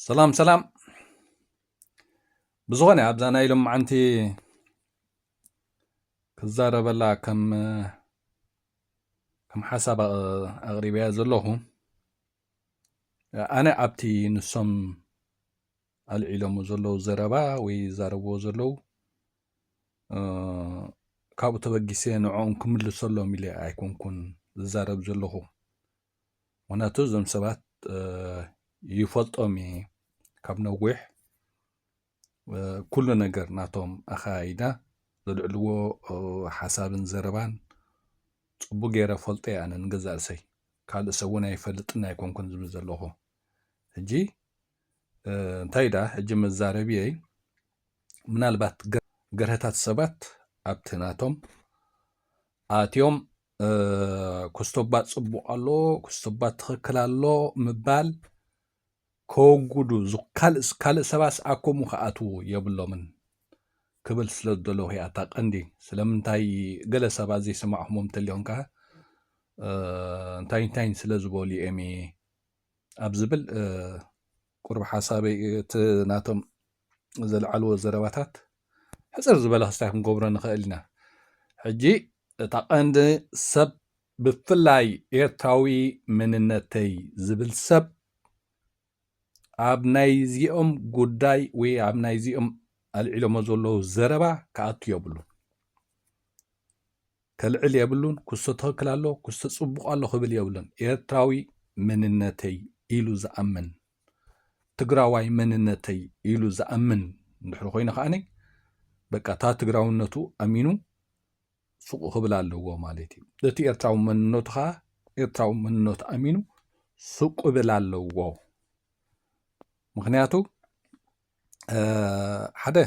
ሰላም ሰላም ብዝኾነ ኣብዛ ናይ ሎም ዓንቲ ክዛረበላ ከም ሓሳብ ኣቕሪብያ ዘለኹ ኣነ ኣብቲ ንሶም ኣልዒሎሞ ዘለዉ ዘረባ ወይ ዛረብዎ ዘለዉ ካብኡ ተበጊሰ ንዕኦም ክምልሰሎም ኢለ ኣይኮንኩን ዝዛረብ ዘለኹ። ምክንያቱ እዞም ሰባት ይፈልጦም እየ ካብ ነዊሕ ኩሉ ነገር ናቶም ኣኻይዳ ዘልዕልዎ ሓሳብን ዘረባን ጽቡቕ ገይረ ፈልጦ እየ ኣነ ንገዛእ ርእሰይ። ካልእ ሰብ እውን ኣይፈልጥን ኣይኮንኩን ዝብል ዘለኹ። ሕጂ እንታይ ዳ ሕጂ መዛረብየይ ምናልባት ገርህታት ሰባት ኣብቲ ናቶም ኣትዮም ክስተባት ጽቡቕ ኣሎ ክስተባት ትኽክል ኣሎ ምባል ከወጉዱ ካልእ ሰባት ኣከሙ ከኣትዉ የብሎምን ክብል ስለ ዘለኹ እያ እታ ቀንዲ። ስለምንታይ ገለ ሰባት ዘይሰማዕኹሞም እንተልዮም ከዓ እንታይ ስለ ዝበሉ እዮም ኣብ ዝብል ቁርቢ ሓሳበይ እቲ ናቶም ዘለዓልዎ ዘረባታት ሕፅር ዝበለ ክስታይ ክንገብሮ ንኽእል ኢና። ሕጂ እታ ቀንዲ ሰብ ብፍላይ ኤርትራዊ መንነተይ ዝብል ሰብ ኣብ ናይዚኦም ጉዳይ ወይ ኣብ ናይዚኦም ኣልዒሎሞ ዘለዉ ዘረባ ክኣቱ የብሉን ከልዕል የብሉን ክስተ ትኽክል ኣሎ ክስተ ጽቡቕ ኣሎ ክብል የብሉን። ኤርትራዊ መንነተይ ኢሉ ዝኣምን ትግራዋይ መንነተይ ኢሉ ዝኣምን እንድሕሪ ኮይኑ ከዓኒ በቃ እታ ትግራውነቱ ኣሚኑ ሱቕ ክብል ኣለዎ ማለት እዩ። እቲ ኤርትራዊ መንነቱ ከዓ ኤርትራዊ መንነቱ ኣሚኑ ሱቅ ክብል ኣለዎ። ምክንያቱ ሓደ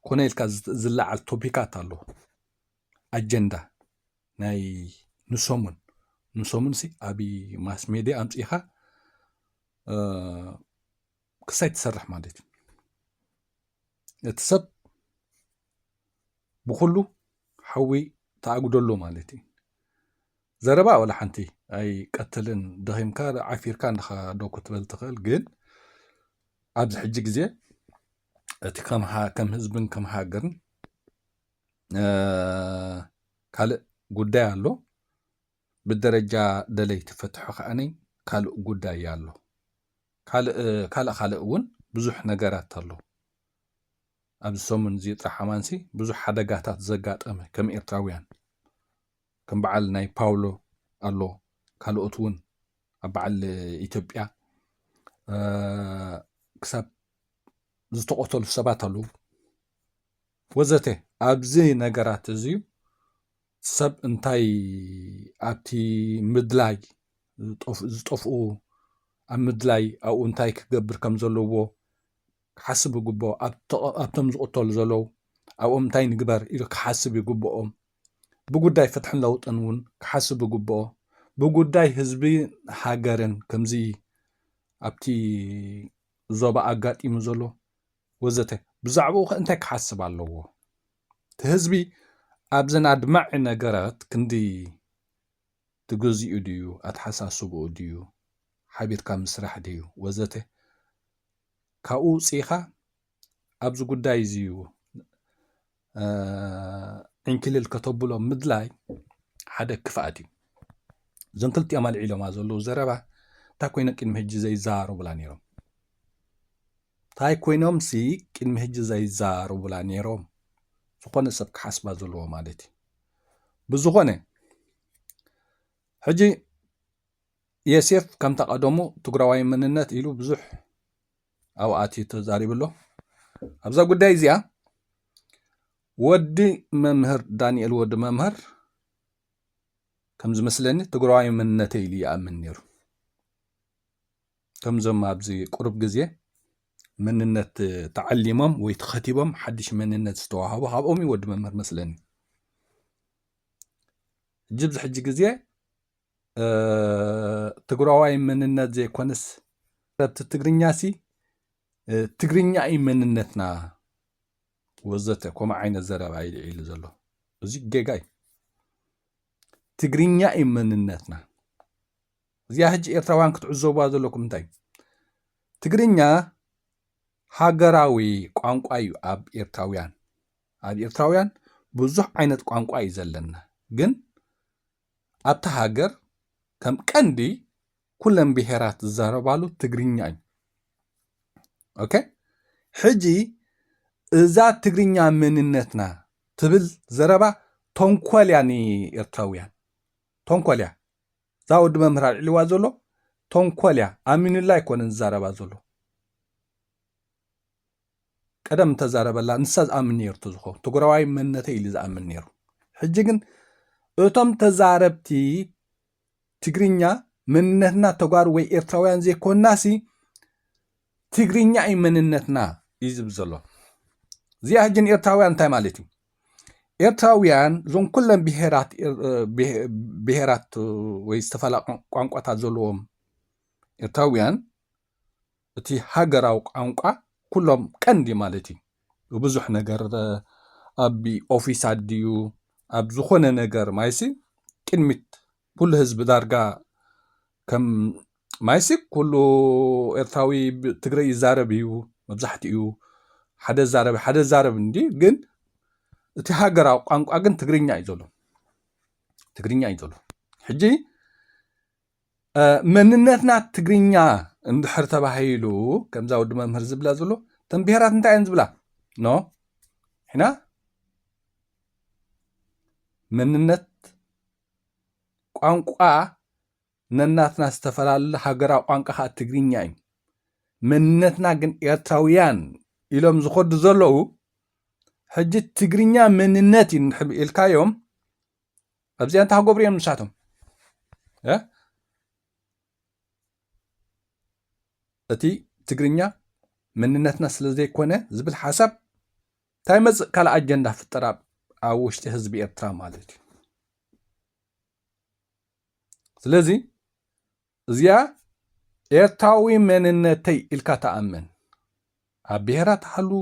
ኮነ ኢልካ ዝለዓል ቶፒካት ኣሎ ኣጀንዳ ናይ ንሶምን ኣብ ማስ ሜድያ ኣምፂኻ ክሳይ ትሰርሕ ማለት እዩ። እቲ ሰብ ብኩሉ ሓዊ ተኣጉደሉ ማለት እዩ። ዘረባ ወላ ሓንቲ ኣይ ቀትልን ደኺምካ ዓፊርካ እንድኻ ክትበል ትኽእል፣ ግን ኣብዚ ሕጂ ግዜ እቲ ከም ህዝብን ከም ሃገርን ካልእ ጉዳይ ኣሎ። ብደረጃ ደለይ ትፈትሖ ከዓኒ ካልእ ጉዳይ ኣሎ። ካልእ እውን ብዙሕ ነገራት ኣሎ። ኣብዚ ሰሙን እዚ ጥራሕ ኣማንሲ ብዙሕ ሓደጋታት ዘጋጠመ ከም ኤርትራውያን ከም በዓል ናይ ፓውሎ ኣሎ፣ ካልኦት እውን ኣብ በዓል ኢትዮጵያ ክሳብ ዝተቆተሉ ሰባት ኣለዉ ወዘተ። ኣብዚ ነገራት እዚዩ ሰብ እንታይ ኣብቲ ምድላይ ዝጠፍኡ ኣብ ምድላይ ኣብኡ እንታይ ክገብር ከም ዘለዎ ክሓስብ ይግብኦ። ኣብቶም ዝቆተሉ ዘለዉ ኣብኦም እንታይ ንግበር ኢሉ ክሓስብ ይግብኦም። ብጉዳይ ፍትሕን ለውጥን እውን ክሓስብ ይግብኦ። ብጉዳይ ህዝቢ ሃገርን ከምዚ ኣብቲ ዞባ ኣጋጢሙ ዘሎ ወዘተ ብዛዕባኡ እንታይ ክሓስብ ኣለዎ። እቲ ህዝቢ ኣብዘን ኣድማዒ ነገራት ክንዲ ትገዚኡ ድዩ ኣተሓሳስብኡ ድዩ ሓቢርካ ምስራሕ ድዩ ወዘተ ካብኡ ውፅኢኻ ኣብዚ ጉዳይ እዚዩ ዕንክልል ከተብሎ ምድላይ ሓደ ክፍኣት እዩ። እዞም ክልቲኦም ኣልዒሎማ ዘለዉ ዘረባ እንታይ ኮይኖም ቅድሚ ሕጂ ዘይዛረቡላ ነይሮም። እንታይ ኮይኖምሲ ቅድሚ ሕጂ ዘይዛረቡላ ነይሮም ዝኾነ ሰብ ክሓስባ ዘለዎ ማለት እዩ። ብዝኾነ ሕጂ የሴፍ ከም ተቐደሙ ትግራዋይ መንነት ኢሉ ብዙሕ ኣብኡ ኣትዩ ተዛሪብሎ። ኣብዛ ጉዳይ እዚኣ ወዲ መምህር ዳንኤል ወዲ መምህር ከም ዝመስለኒ ትግራዋይ መንነት ኢሉ ይኣምን ነይሩ። ከምዞም ኣብዚ ቁርብ ግዜ መንነት ተዓሊሞም ወይ ተኸቲቦም ሓድሽ መንነት ዝተዋሃቡ ካብኦም ወዲ መምህር መስለኒ። ሕጂ ኣብዚ ሕጂ ግዜ ትግራዋይ መንነት ዘይኮነስ ኣብቲ ትግርኛሲ ትግርኛ እዩ መንነትና ወዘተ ከምኡ ዓይነት ዘረባ ኢሉ ዘሎ እዚ ጌጋ እዩ። ትግርኛ እዩ መንነትና። እዚኣ ሕጂ ኤርትራውያን ክትዕዘብዋ ዘለኩም እንታይ ትግርኛ ሃገራዊ ቋንቋ እዩ ኣብ ኤርትራውያን ብዙሕ ዓይነት ቋንቋ እዩ ዘለና ግን ኣብታ ሃገር ከም ቀንዲ ኩለን ብሄራት ዝዛረባሉ ትግርኛ እዩ ኦኬ ሕጂ እዛ ትግርኛ መንነትና ትብል ዘረባ ተንኮልያ ንኤርትራውያን ተንኮልያ እዛ ወዲ መምህር ኣልዕልዋ ዘሎ ተንኮልያ ኣሚኑላ ኣይኮነን ዝዛረባ ዘሎ ቀደም ተዛረበላ ንሳ ዝኣምን ነይሩ ዝኸው ትግራዋይ መንነተይ ኢሉ ዝኣምን ነይሩ ሕጂ ግን እቶም ተዛረብቲ ትግርኛ መንነትና ተጓሩ ወይ ኤርትራውያን ዘይኮናሲ ትግርኛ እዩ መንነትና እዩ ዝብል ዘሎ እዚኣ ሕጂ ንኤርትራውያን እንታይ ማለት እዩ ኤርትራውያን እዞም ኩለን ብሄራት ወይ ዝተፈላለዩ ቋንቋታት ዘለዎም ኤርትራውያን እቲ ሃገራዊ ቋንቋ ኩሎም ቀንዲ ማለት እዩ ብዙሕ ነገር ኣብ ኦፊሳት ድዩ ኣብ ዝኾነ ነገር ማይሲ ቅድሚት ኩሉ ህዝቢ ዳርጋ ከም ማይሲ ኩሉ ኤርትራዊ ትግሪ ይዛረብ እዩ መብዛሕትኡ ሓደ ዛረብ እንዲ ግን እቲ ሃገራዊ ቋንቋ ግን ትግርኛ እዩ ዘሎ ሕጂ መንነትና ትግርኛ እንድሕር ተባሂሉ ከምዛ ወዲ መምህር ዝብላ ዘሎ ተን ብሄራት እንታይ እየን ዝብላ ኖ ሕና መንነት ቋንቋ ነናትና ዝተፈላለዩ ሃገራዊ ቋንቋ ከዓ ትግርኛ እዩ መንነትና ግን ኤርትራውያን ኢሎም ዝኸዱ ዘለዉ ሕጂ ትግርኛ መንነት ኢልካዮም ኣብዚኣ እንታይ ክገብሩ እዮም ንሳቶም እቲ ትግርኛ መንነትና ስለ ዘይኮነ ዝብል ሓሳብ እንታይ መፅእ ካልእ ኣጀንዳ ፍጠራ ኣብ ውሽጢ ህዝቢ ኤርትራ ማለት እዩ ስለዚ እዚኣ ኤርትራዊ መንነተይ ኢልካ ተኣመን ኣብ ብሄራት ሃሉ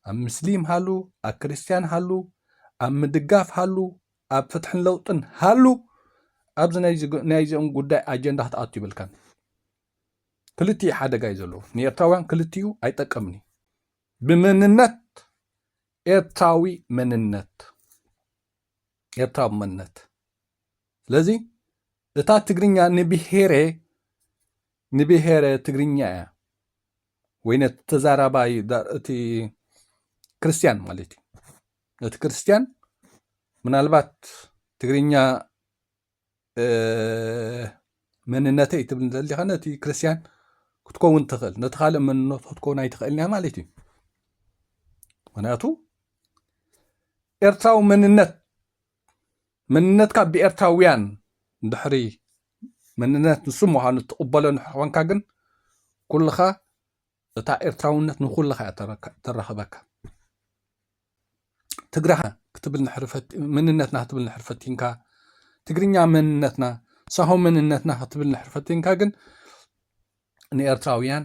ኣብ ምስሊም ሃሉ ኣብ ክርስቲያን ሃሉ ኣብ ምድጋፍ ሃሉ ኣብ ፍትሕን ለውጥን ሃሉ ኣብዚ ናይዚኦም ጉዳይ ኣጀንዳ ክትኣቱ ይብልካን ክልቲኡ ሓደጋ እዩ ዘለዎ ንኤርትራውያን ክልቲኡ ኣይጠቀምኒ ብመንነት ኤርትራዊ መንነት ስለዚ እታ ትግርኛ ንብሄረ ትግርኛ እያ ወይ ነቲ ተዛራባይ እቲ ክርስቲያን ማለት እዩ እቲ ክርስቲያን ምናልባት ትግርኛ መንነተይ ትብል ዘሊኻ ነቲ ክርስቲያን ክትከውን ትኽእል ነቲ ካልእ መንነቱ ክትከውን ኣይትኽእልን እያ ማለት እዩ ምክንያቱ ኤርትራዊ መንነትካ ብኤርትራውያን እንድሕሪ መንነት ንሱ ምዃኑ ትቕበሎ ንሕኾንካ ግን ኩልኻ እታ ኤርትራውነት ንኩልኻ እያ ተረኽበካ ትግራኻ ክትብል መንነትና ክትብል ንሕሪ ፈቲንካ ትግርኛ መንነትና ሳሆ መንነትና ክትብል ንሕሪ ፈቲንካ ግን ንኤርትራውያን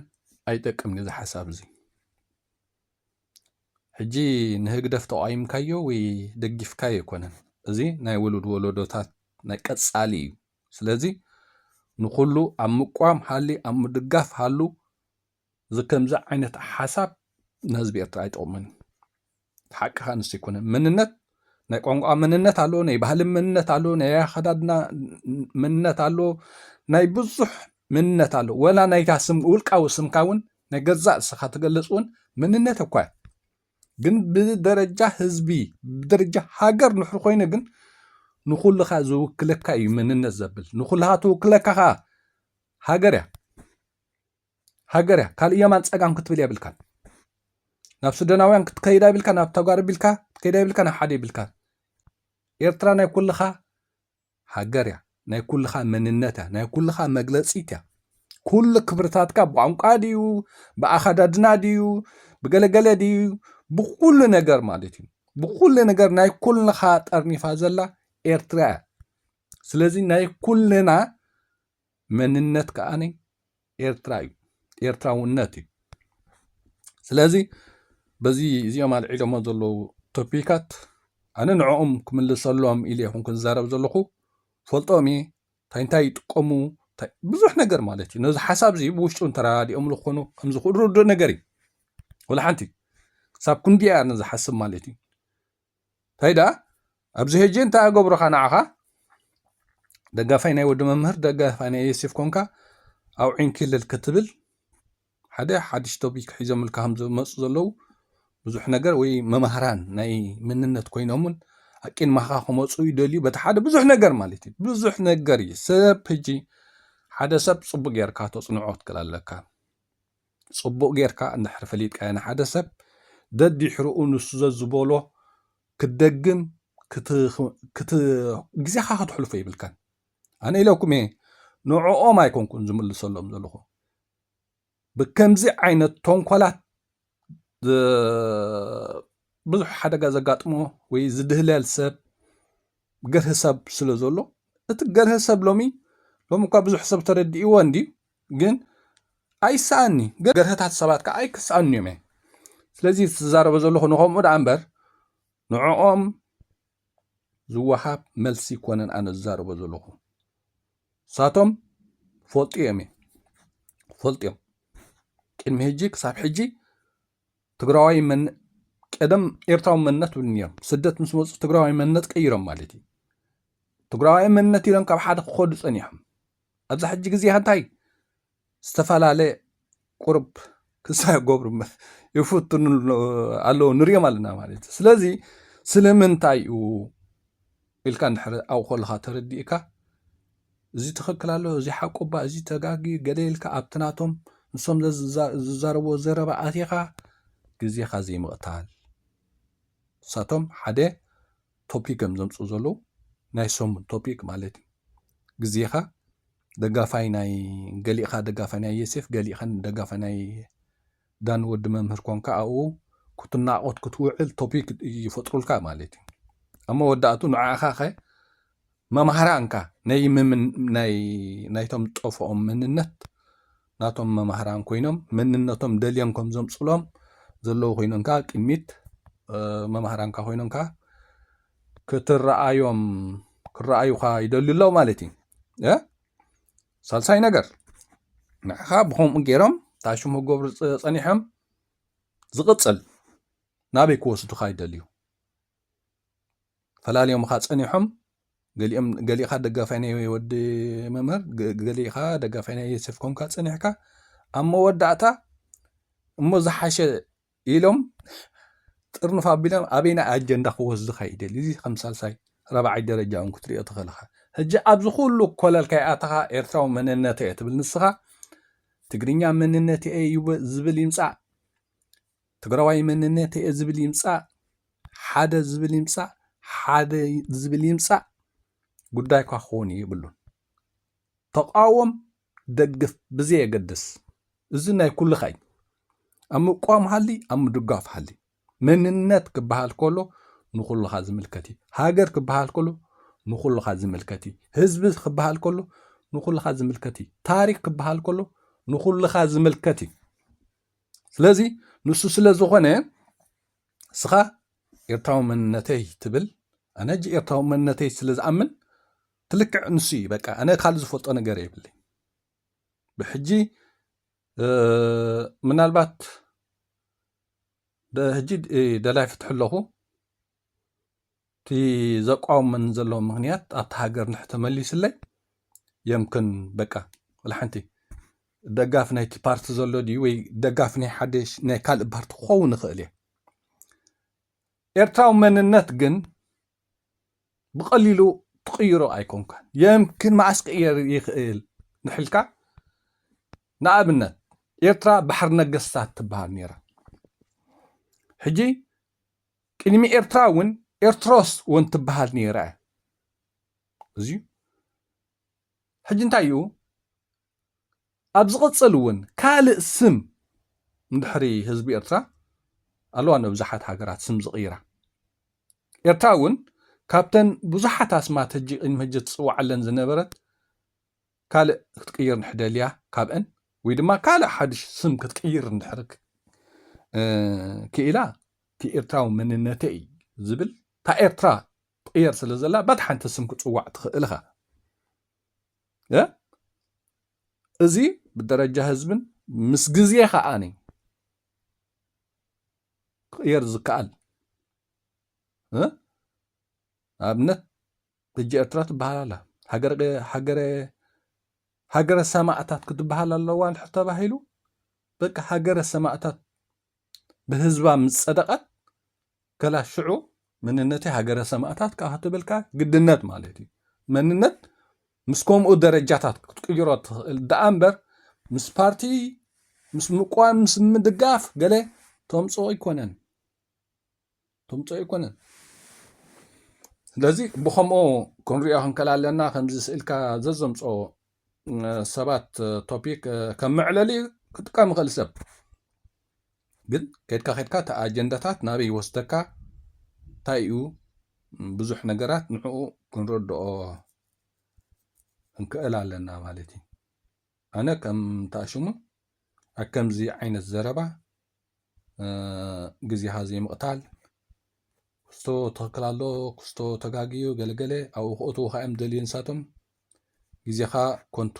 ኣይጠቅምኒ እዚ ሓሳብ እዚ ሕጂ ንህግደፍ ተቃይምካዮ ወይ ደጊፍካዮ ኣይኮነን እዚ ናይ ውሉድ ወለዶታት ናይ ቀፃሊ እዩ ስለዚ ንኩሉ ኣብ ምቋም ሃሊ ኣብ ምድጋፍ ሃሉ ከምዚ ዓይነት ሓሳብ ንህዝቢ ኤርትራ ኣይጠቕምን ሓቂኻ ንስ ይኮነን መንነት ናይ ቋንቋ መንነት ኣሎ ናይ ባህሊ መንነት ኣሎ ናይ ኣከዳድና መንነት ኣሎ ናይ ብዙሕ መንነት ኣሎ ወላ ናይታ ስም ውልቃዊ ስምካ እውን ናይ ገዛእ ንስኻ ትገልፅ እውን መንነት እኳ ግን ብደረጃ ህዝቢ ብደረጃ ሃገር ንሕሪ ኮይኑ ግን ንኩልኻ ዝውክለካ እዩ መንነት ዘብል ንኩልኻ ትውክለካ ከዓ ሃገር እያ ካልእ የማን ፀጋም ክትብል የብልካን ናብ ሱዳናውያን ክትከይዳ ይብልካ ናብ ተጓር ቢልካ ክትከይዳ ይብልካ ናብ ሓደ ይብልካ ኤርትራ ናይ ኩልኻ ሃገር እያ ናይ ኩልኻ መንነት እያ ናይ ኩልኻ መግለፂት እያ ኩሉ ክብርታትካ ብቋንቋ ድዩ ብኣኸዳድና ድዩ ብገለገለ ድዩ ብኩሉ ነገር ማለት እዩ ብኩሉ ነገር ናይ ኩልኻ ጠርኒፋ ዘላ ኤርትራ እያ ስለዚ ናይ ኩልና መንነት ከዓኒ ኤርትራ እዩ ኤርትራውነት እዩ ስለዚ በዚ እዚኦም ኣልዒሎሞ ዘለዉ ቶፒካት ኣነ ንዕኦም ክምልሰሎም ኢለ ይኹን ክዛረብ ዘለኹ ፈልጦም እየ እንታይ ይጥቀሙ ብዙሕ ነገር ማለት እዩ ነዚ ሓሳብ እዚ ብውሽጡ እንተራዲኦም ዝኮኑ ከም ዝኽእሉ ርዱእ ነገር እዩ ولا حنتي صاب كندي أنا زحسب مالتي فايدا أبزه هجين تا قبر خناعها دقا فينا يود ممهر دقا فينا يسيف كونكا أو عين كل الكتبل حدا حدش توبيك حيزم الكهم مصزلو بزح نجر وي ممهران ناي مننت كوينومن أكين مخاخم وصوي دولي بتحدا بزح نجر مالتي بزح نجري سب هجي حدا سب صبو غيركا تصنعوت كلالكا صبو غيركا نحر فليت كاين حدا سب ددي حرقو نسو زبولو كدقم كت غزي خا تحلو في بالكان انا لكم ايه نوعو ما يكونكم زمل سلام زلخو بكمزي عينت تونكولات بزح حدا زغاطمو وي زدهلال سب غره سب سلو زلو اتغره سب لومي كا بزح سب ترديو اندي ግን አይሳኒ ገርህታት ሰባት ከ አይክሳኒዮም ስለዚ ተዛረበ ዘሎ ኾነኹም ወደ አንበር ንዕኦም ዝወሃብ መልሲ ኮነን ኣነ ዝዛረበ ዘለኹ ሳቶም ፈልጥዮም ቅድሚ ሕጂ ክሳብ ሕጂ ትግራዋይ ቀደም ኤርትራዊ መንነት ብልንዮም ስደት ምስ መፁ ትግራዋይ መንነት ቀይሮም ማለት እዩ ትግራዋይ መንነት ኢሎም ካብ ሓደ ክኸዱ ፀኒሖም ኣብዚ ሕጂ ግዜ እንታይ ዝተፈላለዩ ቁርብ ክሳይ ጎብሩ ይፉቱን ኣለው ንሪኦም ኣለና ማለት እዩ ስለዚ ስለምንታይ እዩ ኢልካ እንድሕር ኣብኡ ከለኻ ተረዲእካ እዚ ትኽክል ኣሎ እዚ ሓቁባ እዚ ተጋጊ ገለ ኢልካ ኣብቲ ናቶም ንሶም ዝዛረብዎ ዘረባ ኣትኻ ግዜኻ ዘይምቕታል ሳቶም ሓደ ቶፒክ ከም ዘምፅኡ ዘለዉ ናይ ሰሙን ቶፒክ ማለት እዩ ግዜኻ ደጋፋይ ናይ ገሊእኻ ደጋፋይ ናይ ዮሴፍ ገሊእኻን ደጋፋይ ናይ ዳን ወዲ መምህር ኮንካ ኣብኡ ክትናቆት ክትውዕል ቶፒክ ይፈጥሩልካ ማለት እዩ እሞ ወዳእቱ ንዓኻ ኸ መምሃራንካ ናይቶም ጠፍኦም መንነት ናቶም መምሃራን ኮይኖም መንነቶም ደልዮም ዘምፅሎም ዘለዉ ኮይኖምካ ቅድሚት መምሃራንካ ኮይኖምካ ክረኣዩኻ ይደልዩ ኣለዉ ማለት እዩ ሳልሳይ ነገር ንዓኻ ብኸምኡ ገይሮም ታሽሙ ገብሩ ፀኒሖም ዝቕፅል ናበይ ክወስዱኻ ይደልዩ ፈላልዮምኻ ፀኒሖም ገሊእኻ ደጋፋይ ናይ ወዲ መምህር ገሊእኻ ደጋፋይ ናይ ዮሴፍ ኮንካ ፀኒሕካ ኣብ መወዳእታ እሞ ዝሓሸ ኢሎም ጥርንፍ ኣቢሎም ኣበይና ኣጀንዳ ክወስዱኻ ይደልዩ እዚ ከም ሳልሳይ ረባዓይ ደረጃ እውን ክትሪኦ ትኽእል ኢኻ ሕጂ ኣብዚ ኩሉ ኮለልካይ ኣተኻ ኤርትራዊ መንነት እየ ትብል ንስኻ ትግርኛ መንነት እየ ዝብል ይምፃእ ትግራዋይ መንነት እየ ዝብል ይምፃእ ሓደ ዝብል ይምፃእ ጉዳይካ ክኸውን ይብሉን ተቃወም ደግፍ ብዘይ የገድስ እዚ ናይ ኩልኻ እዩ ኣብ ምቋም ሃሊ ኣብ ምድጋፍ ሃሊ መንነት ክበሃል ከሎ ንኩልኻ ዝምልከት እዩ ሃገር ክበሃል ከሎ ንኩልኻ ዝምልከት እዩ ህዝቢ ክበሃል ከሎ ንኩልኻ ዝምልከት እዩ ታሪክ ክበሃል ከሎ ንኩልኻ ዝምልከት እዩ ስለዚ ንሱ ስለ ዝኾነ ስኻ ኤርትራዊ መንነተይ ትብል ኣነ ጂ ኤርትራዊ መንነተይ ስለ ዝኣምን ትልክዕ ንሱ እዩ በቃ ኣነ ካልእ ዝፈልጦ ነገር የብለይ ብሕጂ ምናልባት ሕጂ ደላይ ፍትሕ ኣለኹ እቲ ዘቋውመን ዘሎ ምክንያት ኣብቲ ሃገር ንሕ ተመሊስለይ የምክን በቃ ወላሓንቲ ደጋፍ ናይቲ ፓርቲ ዘሎ ድዩ ወይ ደጋፍ ናይ ሓደሽ ናይ ካልእ ፓርቲ ክኸውን ንኽእል እየ ኤርትራዊ መንነት ግን ብቐሊሉ ትቕይሮ ኣይኮንካን የምክን ማዓስ ክቅየር ይኽእል ንሕልካ ንኣብነት ኤርትራ ባሕር ነገስታት ትበሃል ነይራ ሕጂ ቅድሚ ኤርትራ እውን ኤርትሮስ እውን ትበሃል ነይራ እዚ ሕጂ እንታይ እዩ ኣብ ዝቕፅል እውን ካልእ ስም እንድሕሪ ህዝቢ ኤርትራ ኣለዋ ነብዙሓት ሃገራት ስም ዝቕይራ ኤርትራ እውን ካብተን ብዙሓት ኣስማት ሕጂ ቅድሚ ሕጂ ትፅዋዓለን ዝነበረት ካልእ ክትቅይር ንሕደልያ ካብአን ወይ ድማ ካልእ ሓድሽ ስም ክትቅይር እንድሕርክ ክኢላ እቲ ኤርትራዊ መንነተይ ዝብል እታ ኤርትራ ትቕየር ስለ ዘላ ባት ሓንቲ ስም ክፅዋዕ ትኽእል ኢኻ እዚ ብደረጃ ህዝብን ምስ ግዜ ከዓኒ ክቅየር ዝከኣል ኣብነት ሕጂ ኤርትራ ትበሃል ኣላ ሃገረ ሰማዕታት ክትበሃል ኣለዋ ተባሂሉ በቃ ሃገረ ሰማዕታት ብህዝባ ምስ ፀደቐት ከላ ሽዑ መንነተይ ሃገረ ሰማዕታት ካብ ትብልካ ግድነት ማለት እዩ መንነት ምስ ከምኡ ደረጃታት ክትቅይሮ ትኽእል ደኣ እምበር ምስ ፓርቲ ምስ ምቋም ምስ ምድጋፍ ገለ ተምፅኦ ኣይኮነን ስለዚ ብከምኡ ክንሪኦ ክንከል ኣለና ከምዚ ስእልካ ዘዘምፅኦ ሰባት ቶፒክ ከም መዕለሊ ክጥቀም ይኽእል ሰብ ግን ከድካ እቲ ኣጀንዳታት ናበይ ይወስደካ እንታይ እዩ ብዙሕ ነገራት ንዕኡ ክንረድኦ ክንክእል ኣለና ማለት እዩ ኣነ ከም ተኣሽሙ ኣብ ከምዚ ዓይነት ዘረባ ግዜኻ ዘይምቕታል ክስቶ ትኽክል ኣሎ ክስቶ ተጋግዩ ገለገለ ኣብኡ ክእትዉ ከዓ እዮም ደልዩ ንሳቶም ግዜኻ ኮንቱ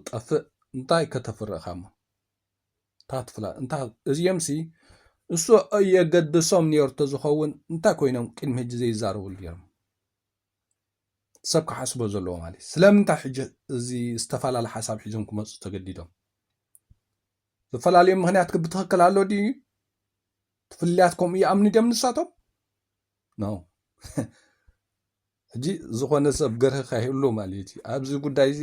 ጠፍእ እንታይ ከተፍርቕካ ሞ እዚኦምሲ እሱ የገድሶም ነይሩ ተዝኸውን እንታይ ኮይኖም ቅድሚ ሕጂ ዘይዛረቡሉ ገይሮም ሰብ ክሓስቦ ዘለዎ ማለት ስለምንታይ ሕጂ እዚ ዝተፈላለዩ ሓሳብ ሒዞም ክመፁ ተገዲዶም ዝተፈላለዩ ምክንያት ብትኽክል ኣሎ ድዩ ፍልያት ከምኡ ይኣምኑ ድዮም ንሳቶም ነው ሕጂ ዝኾነ ሰብ ገርህካ ይህሉ ማለት እዩ ኣብዚ ጉዳይ እዚ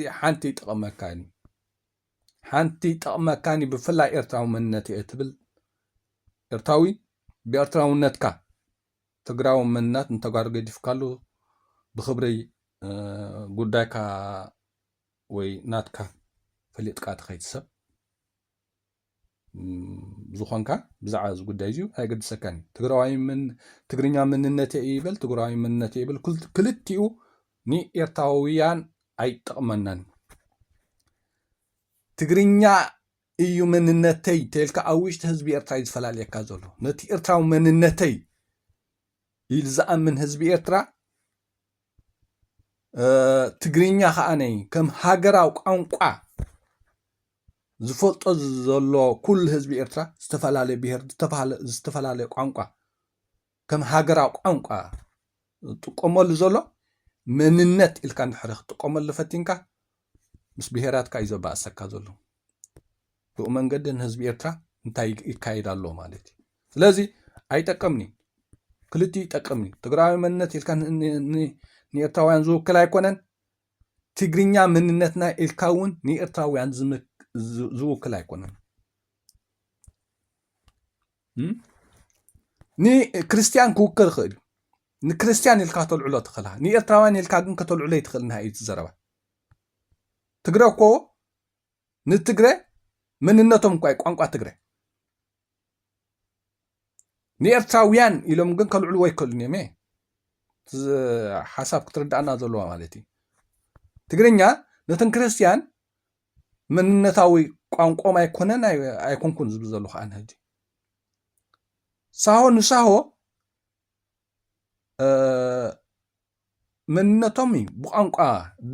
ሓንቲ ይጠቕመካኒ ብፍላይ ኤርትራዊ መንነት እየ ትብል ኤርትራዊ ብኤርትራውነትካ ትግራዊ መንነት እንተጓሩ ገዲፍካሉ ብክብረይ ጉዳይካ ወይ ናትካ ፈሊጥካ ትኸይትሰብ ዝኾንካ ብዛዕባ እዚ ጉዳይ እዩ ኣይገድሰካኒ ትግርኛ መንነት ይብል ትግራዊ መንነት ይብል ክልቲኡ ንኤርትራውያን ኣይጠቕመናን ትግርኛ እዩ መንነተይ ተልካ ኣብ ውሽጢ ህዝቢ ኤርትራ ዝፈላለየካ ዘሎ ነቲ ኤርትራዊ መንነተይ ኢሉ ዝኣምን ህዝቢ ኤርትራ ትግርኛ ከዓነይ ከም ሃገራዊ ቋንቋ ዝፈልጦ ዘሎ ኩሉ ህዝቢ ኤርትራ ዝተፈላለየ ብሄር ዝተፈላለየ ቋንቋ ከም ሃገራዊ ቋንቋ ጥቀመሉ ዘሎ መንነት ኢልካ እንድሕር ክትጥቀመሉ ፈቲንካ ምስ ብሄራትካ እዩ ዘባእሰካ ዘሎ ብኡ መንገዲ ንህዝቢ ኤርትራ እንታይ ይካየድ ኣሎ ማለት እዩ ስለዚ ኣይጠቅምኒ ክልቲኡ ይጠቅምኒ ትግራዊ መንነት ኢልካ ንኤርትራውያን ዝውክል ኣይኮነን ትግርኛ መንነትና ኢልካ እውን ንኤርትራውያን ዝውክል ኣይኮነን ንክርስቲያን ክውክል ይኽእል እዩ ንክርስቲያን ኢልካ ተልዕሎ ትኽእልካ ንኤርትራውያን ኢልካ ግን ከተልዕሎ ይትኽእል ና እዩ ትዘረባ ትግረ እኮ ንትግረ መንነቶም እኳ ቋንቋ ትግረ ንኤርትራውያን ኢሎም ግን ከልዕልዎ ይክእሉን እዮም ሓሳብ ክትርዳእና ዘለዋ ማለት እዩ ትግርኛ ነተን ክርስቲያን መንነታዊ ቋንቋም ኣይኮነን ኣይኮንኩን ዝብል ዘሎ ከዓ ሕጂ ሳሆ ንሳሆ መንነቶም እዩ ብቋንቋ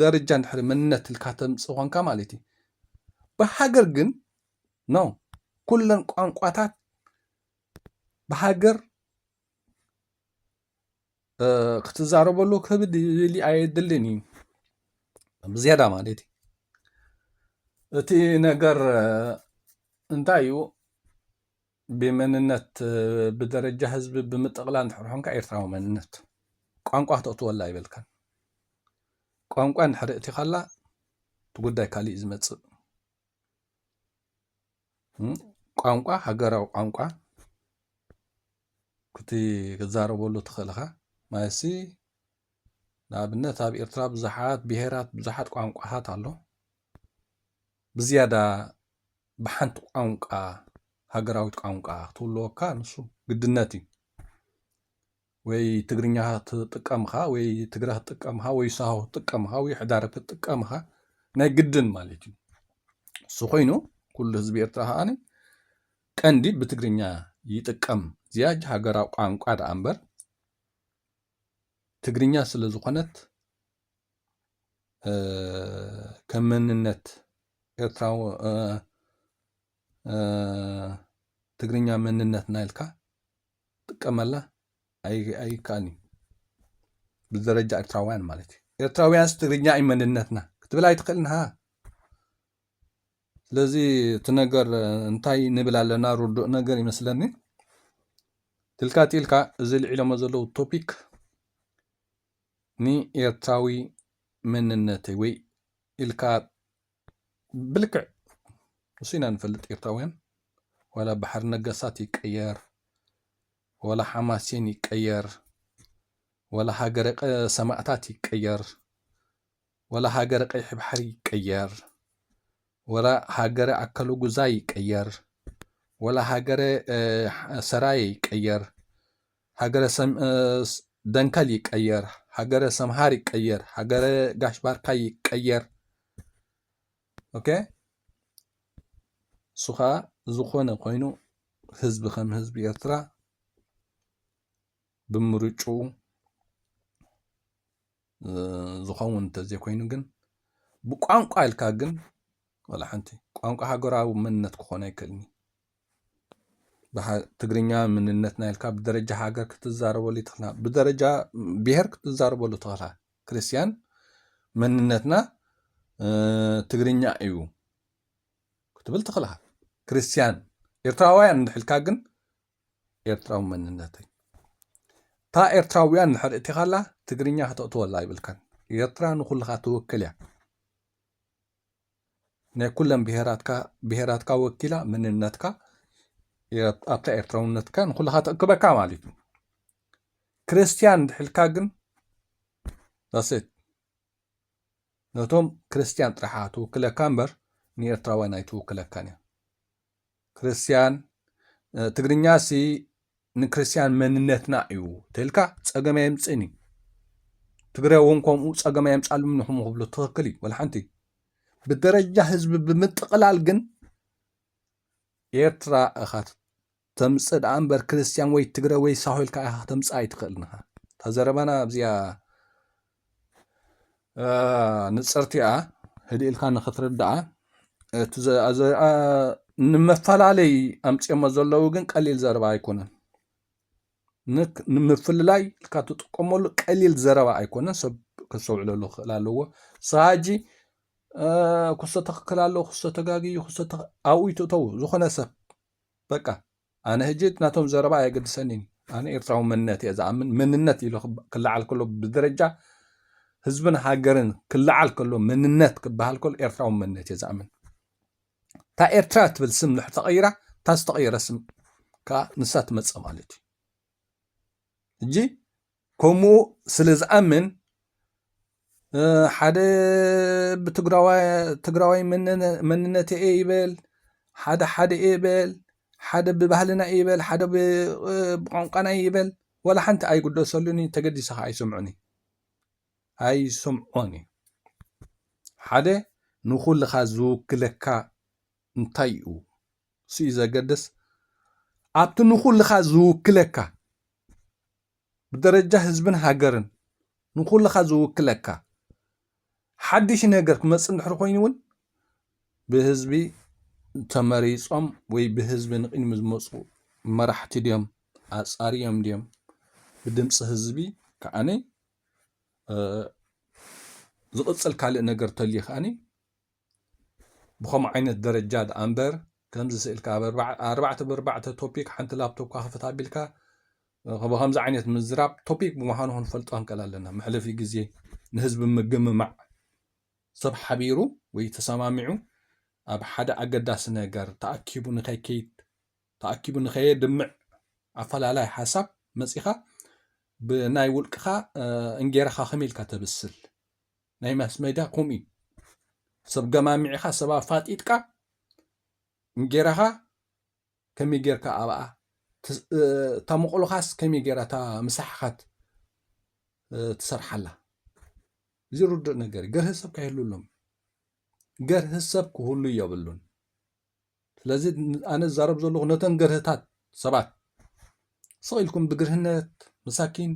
ደረጃ እንድሕሪ መንነት ኢልካ ተምፅእ ኮንካ ማለት እዩ ብሃገር ግን ነው ኩለን ቋንቋታት ብሃገር ክትዛረበሉ ክብድ ይብሊ ኣየድልን እዩ ብዝያዳ ማለት እዩ እቲ ነገር እንታይ እዩ ብመንነት ብደረጃ ህዝቢ ብምጥቕላል እንድሕር ኮንካ ኤርትራዊ መንነት ቋንቋ ተእትወላ ይበልካን ቋንቋ እንድሕር እቲኻላ እቲ ጉዳይ ካሊእ ዝመፅእ ቋንቋ ሃገራዊ ቋንቋ ክትዛረበሉ ትኽእልካ ማለሲ ንኣብነት ኣብ ኤርትራ ብዙሓት ብሄራት ብዙሓት ቋንቋታት ኣሎ ብዝያዳ ብሓንቲ ቋንቋ ሃገራዊት ቋንቋ ክትህልወካ ንሱ ግድነት እዩ ወይ ትግርኛ ትጥቀምካ ወይ ትግረ ትጥቀምካ ወይ ሳሆ ትጥቀምካ ወይ ሕዳር ትጥቀምካ ናይ ግድን ማለት እዩ እሱ ኮይኑ ኩሉ ህዝቢ ኤርትራ ከዓኒ ቀንዲ ብትግርኛ ይጥቀም ዝያጅ ሃገራዊ ቋንቋ ደኣ እምበር ትግርኛ ስለ ዝኾነት ከም መንነት ኤርትራዊ ትግርኛ መንነት ናይልካ ጥቀመላ أي كاني بالدرجة إرتراويان مالتي إرتراويان سترجع إيماننا كتبلا يتقلنها لذي تنقر انتاي نبلا لنا ردو نقر يمثلني تلك زي العلم زلو توبيك ني إرتراوي مننتي وي إلكا بلكع وسينا نفلت إرتراويان ولا بحر نقصات يقير ولا حماسين يقير ولا هاجر سماعتات يقير ولا هاجر قيح بحري يقير ولا هاجر أكلو جزاي يقير ولا هاجر سراي يقير هاجر سم دنكل يقير هاجر سمهار يقير هاجر قاش باركاي يقير أوكي سخا زخونة قينو حزب خم حزب إرترا بمرجو زخون تزي كوينو جن بقانقا إلكا جن ولا حنتي قانقا هاجراو منت كخونا يكلني تقرينيا مننتنا إلكا بدرجة هاجر كتزاربو لي تخلا بدرجة بيهر كتزاربو لي تخلا كريستيان مننتنا تقرينيا أيو كتبل تخلها كريستيان إرتراويان نحلكا جن إرتراو مننتي تا إرتراويان نحر اتخالا تقرينيا هتقطو والله يبلكان إرترا نخلها توكليا نا كلن بهراتك وكيلا مننتك أبتا إرتراونتك نخلها تأكبكا مالتو كريستيان نحلكا جن داسيت نتوم كريستيان طرحا توكلا كامبر ني إرتراوان يتوكلا كانيا كريستيان تقرينيا سي نكريستيان مننتنا ايو تلكا صقما يمصني تقرا وونكم صقما يمصالو منهم قبل تخكلي ولا حنتي بالدرجه حزب بمتقلال جن ኤርትራ ኢኻ ተምፅእ ደኣ እምበር ክርስቲያን ወይ ትግረ ወይ ሳሆልካ ኢኻ ተምፅእ ኣይትኽእልንኻ ተዘረባና ኣብዚኣ ንፅርቲኣ ህድኢልካ ንኽትርዳኣ ንመፈላለይ ኣምፅኦሞ ዘለዉ ግን ቀሊል ዘረባ ኣይኮነን ንምፍልላይ ኢልካ ትጥቀመሉ ቀሊል ዘረባ ኣይኮነን ሰብ ክሰውዕለሉ ክኽእል ኣለዎ ሳጂ ኩሶ ተኽክል ኣለዎ ኩሶ ተጋጊዩ ኩሶ ኣብኡ ይትእተው ዝኾነ ሰብ በቃ ኣነ ሕጂ ናቶም ዘረባ ኣየገድሰኒ ኣነ ኤርትራዊ መንነት እየ ዝኣምን መንነት ኢሉ ክለዓል ከሎ ብደረጃ ህዝብን ሃገርን ክለዓል ከሎ መንነት ክበሃል ከሎ ኤርትራዊ መንነት እየ ዝኣምን እታ ኤርትራ ትብል ስም ንድሕር ተቐይራ እታ ዝተቐየረ ስም ከዓ ንሳ ትመፅእ ማለት እዩ ሕጂ ከምኡ ስለ ዝኣምን ሓደ ብትግራዋይ መንነት እየ ይበል ሓደ ይበል ሓደ ብባህልና ይበል ሓደ ብቋንቋና ይበል ወላ ሓንቲ ኣይጉደሰሉኒ ተገዲሰኻ ኣይሰምዖኒ ሓደ ንኹልኻ ዝውክለካ እንታይ እዩ ስዩ ዘገድስ ኣብቲ ንኹልኻ ዝውክለካ ብደረጃ ህዝብን ሃገርን ንኹልኻ ዝውክለካ ሓድሽ ነገር ክመፅእ እንድሕር ኮይኑ እውን ብህዝቢ ተመሪፆም ወይ ብህዝቢ ንቕድሚ ዝመፁ መራሕቲ ድዮም ኣፃሪዮም ድዮም ብድምፂ ህዝቢ ከዓኒ ዝቕፅል ካልእ ነገር ተልዩ ከዓኒ ብኸምኡ ዓይነት ደረጃ ደኣ እምበር ከምዚ ስእልካ ኣርባዕተ ብኣርባዕተ ቶፒክ ሓንቲ ላፕቶፕካ ክፍታ ኣቢልካ ብከምዚ ዓይነት ምዝራብ ቶፒክ ብምዃኑ ክንፈልጦ ክንከል ኣለና መሕለፊ ግዜ ንህዝቢ ምግምማዕ ሰብ ሓቢሩ ወይ ተሰማሚዑ ኣብ ሓደ ኣገዳሲ ነገር ተኣኪቡ ንኸይከይድ ተኣኪቡ ንኸየድምዕ ኣፈላላይ ሓሳብ መፂኻ ብናይ ውልቅኻ እንጌራኻ ከመይ ኢልካ ተብስል ናይ ማስ ሜድያ ከምኡ ሰብ ገማሚዕኻ ሰብ ኣፋጢጥካ እንጌራኻ ከመይ ጌርካ ኣብኣ ተመቕሉኻስ ከመይ ጌራ እታ ምሳሕኻት ትሰርሓላ ዝርድእ ነገር ገርህ ሰብ ካይህሉሎም ገርህ ሰብ ክህሉ የብሉን ስለዚ ኣነ ዛረብ ዘለኹ ነተን ገርህታት ሰባት ስቕ ብግርህነት መሳኪን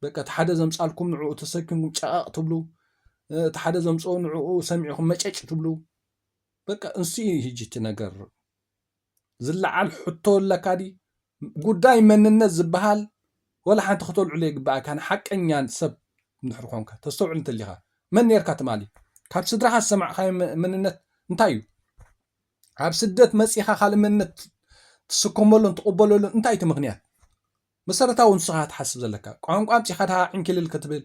በቃ እቲ ሓደ ዘምፃልኩም ንዕኡ ተሰኪምኩም ጨቓቕ ትብሉ እቲ ሓደ ዘምፅኦ ንዕኡ ሰሚዕኹም መጨጭ ትብሉ በቃ እንስኡ ሕጂ እቲ ነገር ዝለዓል ሕቶ ኣለካ ዲ ጉዳይ መንነት ዝበሃል ولا حنت خطول عليك بقى كان حقኛን ሰብ ንድሕር ኮንካ ተስተውዕል እንተሊኻ መን ነርካ ትማሊ ካብ ስድራኻ ሰማዕ ካይ መንነት እንታይ እዩ ኣብ ስደት መፂኻ ካልእ መንነት ትስከመሉን ትቕበለሉን እንታይ እቲ ምክንያት መሰረታዊ ንስኻ ትሓስብ ዘለካ ቋንቋ ምፂኻ ድሃ ዕንክልል ክትብል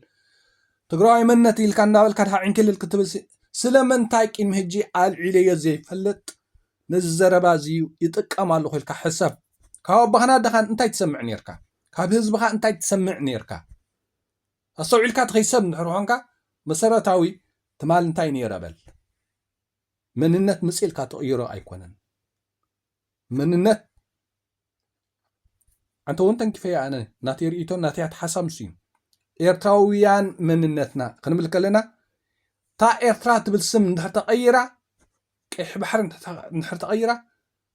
ትግራዋይ መንነት ኢልካ እንዳበልካ ድሃ ዕንክልል ክትብል ስለምንታይ ቅድሚ ሕጂ ኣልዒለዮ ዘይፈልጥ ነዚ ዘረባ እዚ ይጥቀማሉ ኺልካ ሕሰብ ካብ ኣባኽና ድኻን እንታይ ትሰምዕ ነርካ ካብ ህዝብኻ እንታይ ትሰምዕ ነርካ ኣስተውዒልካ ትኸይሰብ እንድሕር ኮንካ መሰረታዊ ትማል እንታይ ነይረ በል መንነት ምፅኢልካ ትቕይሮ ኣይኮነን መንነት አንተ እውን ተንኪፈያ ኣነ ናተይ ርእይቶ ናተይ ኣተሓሳብ ንሱ እዩ ኤርትራውያን መንነትና ክንብል ከለና እታ ኤርትራ ትብል ስም እንድሕር ተቐይራ ቀይሕ ባሕሪ እንድሕር ተቐይራ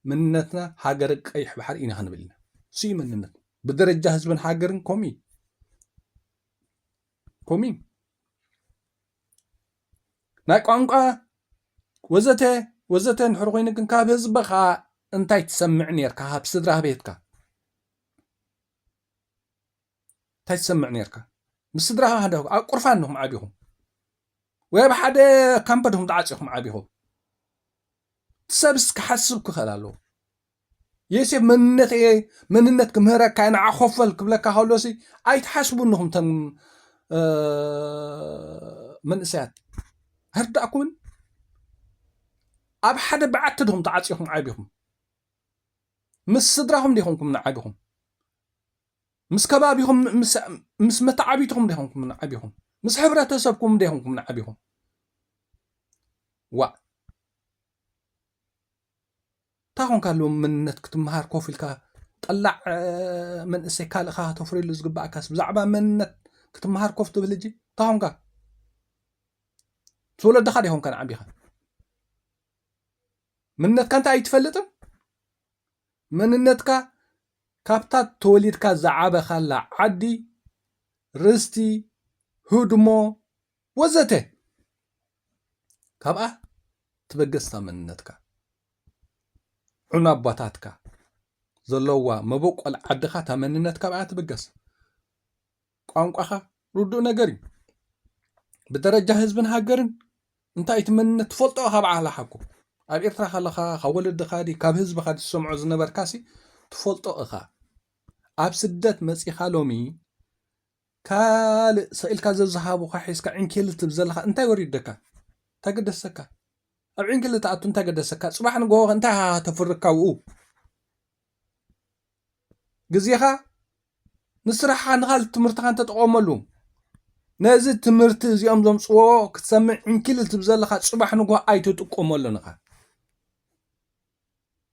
መንነትና ሃገር ቀይሕ ባሕሪ ኢና ክንብል ኢና እሱ እዩ መንነት بدرجة حزب هاجرن كومي ناي قانقا وزته نحر خوين كن كاب حزبخا انتي تسمع نيركا هاب صدرا بيتكا تاي تسمع نيركا مسدرا هذا قرفانهم عابيهم ويا بحد كامبدهم دعاصهم عابيهم تسبس كحسبك خلالو يسيب مننت كمهرك كان عخفل كبلك هولوسي اي تحسبوا انهم تم من اسات هردأكون اب حدا بعتدهم تعاصيهم عابيهم مس صدرهم ديهم من عابيهم مس كبابيهم مس متعابيتهم ديهم من عابيهم مس حبرتسبكم ديهم من عابيهم تاخون كالو منت كتمهار كوفيلكا طلع من اسيكال خا تفريل زغبا كاس بزعبا منت كتمهار كوف تبلجي تاخون كا تولد دخل هون كان عبيها منت كانت اي تفلط منتك كابتا توليدكا زعابا خلا عدي رستي هدمو وزته كابا تبقستا منتك عنا باتاتك زلوا مبوق العدخا تمننت كبعا تبقس قانقاخا ردو نغري بدرجه حزبن هاجرن انت ايتمنت تفلطو خبعا لحكو اب ايرترا خلخا خولد خادي كاب حزب خادي سمعو زنبر كاسي تفلطو اخا اب سدت مصيخا لومي كال سئلكا ززحابو خحيسكا عنكيل تبزلخا انت يوريدكا تقدسكا اب عنكيل تاعتو انت قدسكا صباح نغو انت تفركاو غزيخا نسرحا نغال تمرتخا انت تقوملو نازي تمرت زيوم زمصو كتسمع عنكيل تبزلخا صباح نغو ايتو تقوملو نخا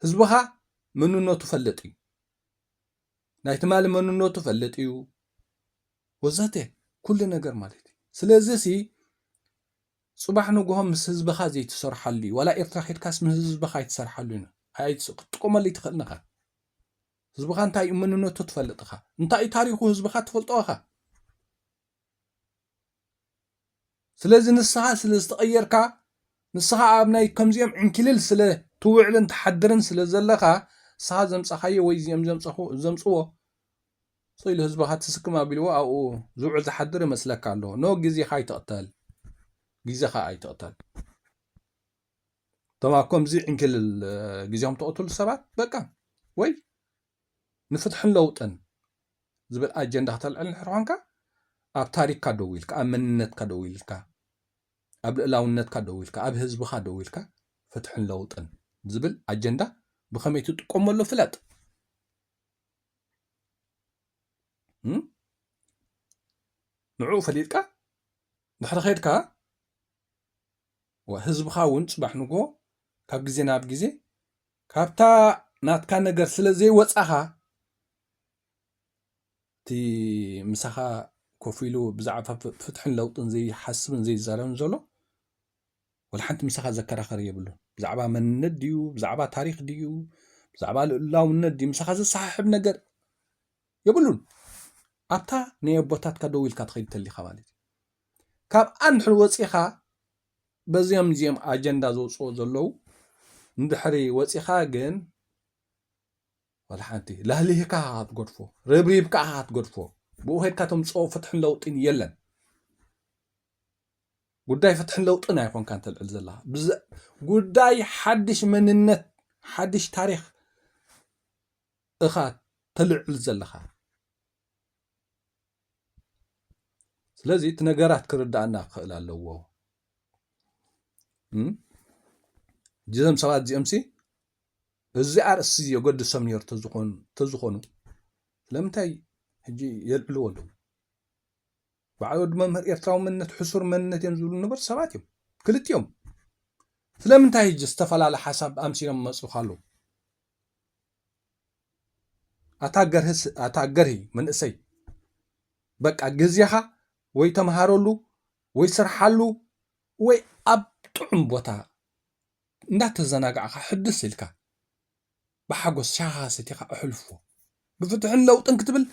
حزبها منو تفلطي نايت مال منو تفلطيو وزاته كل ነገር ማለት ስለዚህ ሲ صباح نغهم مس حزبها زي تسرحلي ولا ኤርትራ ሄድካስ مس حزبها يتسرحلو هاي تقوملي تخلنخ حزبها انتي منو تفلطخ انتي تاريخو حزبها تفلطوخ ስለዚህ ንስኻ ስለ ዝተቀየርካ ንስኻ ኣብ ናይ ከምዚኦም ዕንክልል ስለ ትውዕልን ተሓድርን ስለ ዘለኻ ስኻ ዘምፀኻዮ ወይ ዚኦም ዘምፅዎ صيل ህዝብኻ ትስክም ኣቢልዎ ኣብኡ ዝውዕል ተሓድር ይመስለካ ኣሎ ኖ ግዜኻ ይትቕተል ግዜኻ ኣይትቕተል ተማኮም ዚ ዕንክልል ግዜኦም ተቕትሉ ሰባት በቃ ወይ ንፍትሕን ለውጥን ዝብል ኣጀንዳ ከተልዕል ንሕርኾንካ ኣብ ታሪክካ ደው ኢልካ ኣብ መንነትካ ደው ኢልካ ኣብ ልእላውነትካ ደው ኢልካ ኣብ ህዝብካ ደው ኢልካ ፍትሕን ለውጥን ዝብል ኣጀንዳ ብኸመይ ትጥቀመሉ ፍለጥ ንዑ ፈሊጥካ ድሕሪ ኸይድካ ወህዝብካ እውን ፅባሕ ንጎ ካብ ግዜ ናብ ግዜ ካብታ ናትካ ነገር ስለ ዘይወፃኻ እቲ ምሳኻ ኮፍ ኢሉ ብዛዕባ ፍትሕን ለውጥን ዘይሓስብን ዘይዛረብን ዘሎ ወላ ሓንቲ ምሳኻ ዘከራኸር የብሉን ብዛዕባ መንነት ድዩ ብዛዕባ ታሪክ ድዩ ብዛዕባ ልእላውነት ድዩ ምሳኻ ዘሰሓሕብ ነገር የብሉን ኣብታ ናይ ኣቦታትካ ደው ኢልካ ትኸይድ ተሊኻ ማለት እዩ ካብ ኣንድሕር ወፂኻ በዚኦም እዚኦም ኣጀንዳ ዘውፅኦ ዘለዉ እንድሕሪ ወፂኻ ግን والحانتي لا ليه كات قرفو ربريب كات قرفو بو هيك كاتم صو فتح لوطين يلن قداي فتح لوطنا يكون كانت العزلة قداي حدش مننت حدش تاريخ اخا طلع الزلخا ስለዚህ እቲ ነገራት ክርዳእና ክኽእል ኣለዎ ጅዘም ሰባት እዚኦም እዚ ኣርእሲ የገድሶም ነይሩ ተዝኾኑ ስለምንታይ ሕጂ የልዕልዎ ኣለዉ ባዕሉ ድማ መምህር ኤርትራዊ መንነት ሕሱር መንነት እዮም ዝብሉ ነበር ሰባት እዮም ክልቲኦም ስለምንታይ ሕጂ ዝተፈላለየ ሓሳብ ኣምሲሎም መፁ ኣለዉ ኣታገርሂ መንእሰይ በቃ ግዜኻ ወይ ተምሃረሉ ወይ ስርሓሉ ወይ ኣብ ጥዑም ቦታ እንዳተዘናግዓኻ ሕድስ ኢልካ ብሓጎስ ሻኻ ሰቲኻ ኣሕልፎ ብፍትሕን ለውጥን ክትብል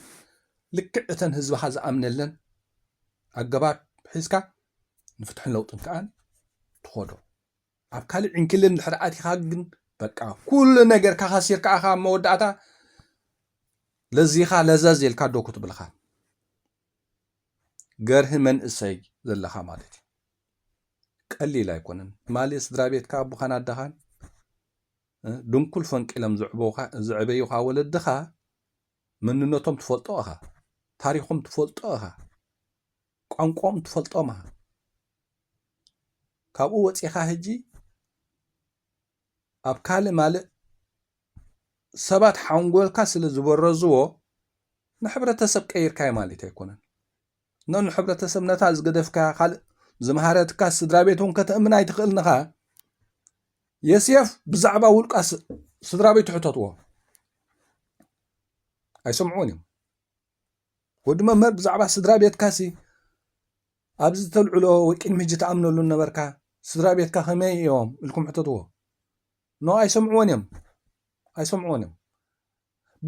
ልክዕ እተን ህዝብኻ ዝኣምነለን ኣገባብ ሒዝካ ንፍትሕን ለውጥን ከዓ ትኸዶ ኣብ ካልእ ዕንክልን ድሕሪ ኣቲኻ ግን በቃ ኩሉ ነገርካ ከሲርካ ኢኻ መወዳእታ ለዚኻ ለዘዝ ኢልካ ዶ ክትብልኻ ገርህ መንእሰይ ዘለኻ ማለት እዩ ቀሊል ኣይኮነን ማሊ ስድራ ቤትካ ኣቦኻን ኣደኻን ድንኩል ፈንቂሎም ዝዕበዩኻ ወለድኻ መንነቶም ትፈልጦ ኢኻ ታሪኾም ትፈልጦ ኢኻ ቋንቋኦም ትፈልጦም ኢኻ ካብኡ ወፂኻ ሕጂ ኣብ ካልእ ማልእ ሰባት ሓንጎልካ ስለ ዝበረዝዎ ንሕብረተሰብ ቀይርካዮ ማለት ኣይኮነን ንሕብረተሰብ ነታ ዝገደፍካ ካልእ ዝመሃረትካ ስድራ ቤት እውን ከተእምና ኣይትኽእል ንኻ የስየፍ ብዛዕባ ውልቃ ስድራ ቤት ትሕተትዎ ኣይሰምዑን እዮም ወዲ መምህር ብዛዕባ ስድራ ቤትካሲ ኣብዚ ተልዕሎ ወይ ቅድሚ ሕጂ ተኣምነሉ ነበርካ ስድራ ቤትካ ከመይ እዮም ኢልኩም ሕተትዎ ኖ ኣይሰምዕዎን እዮም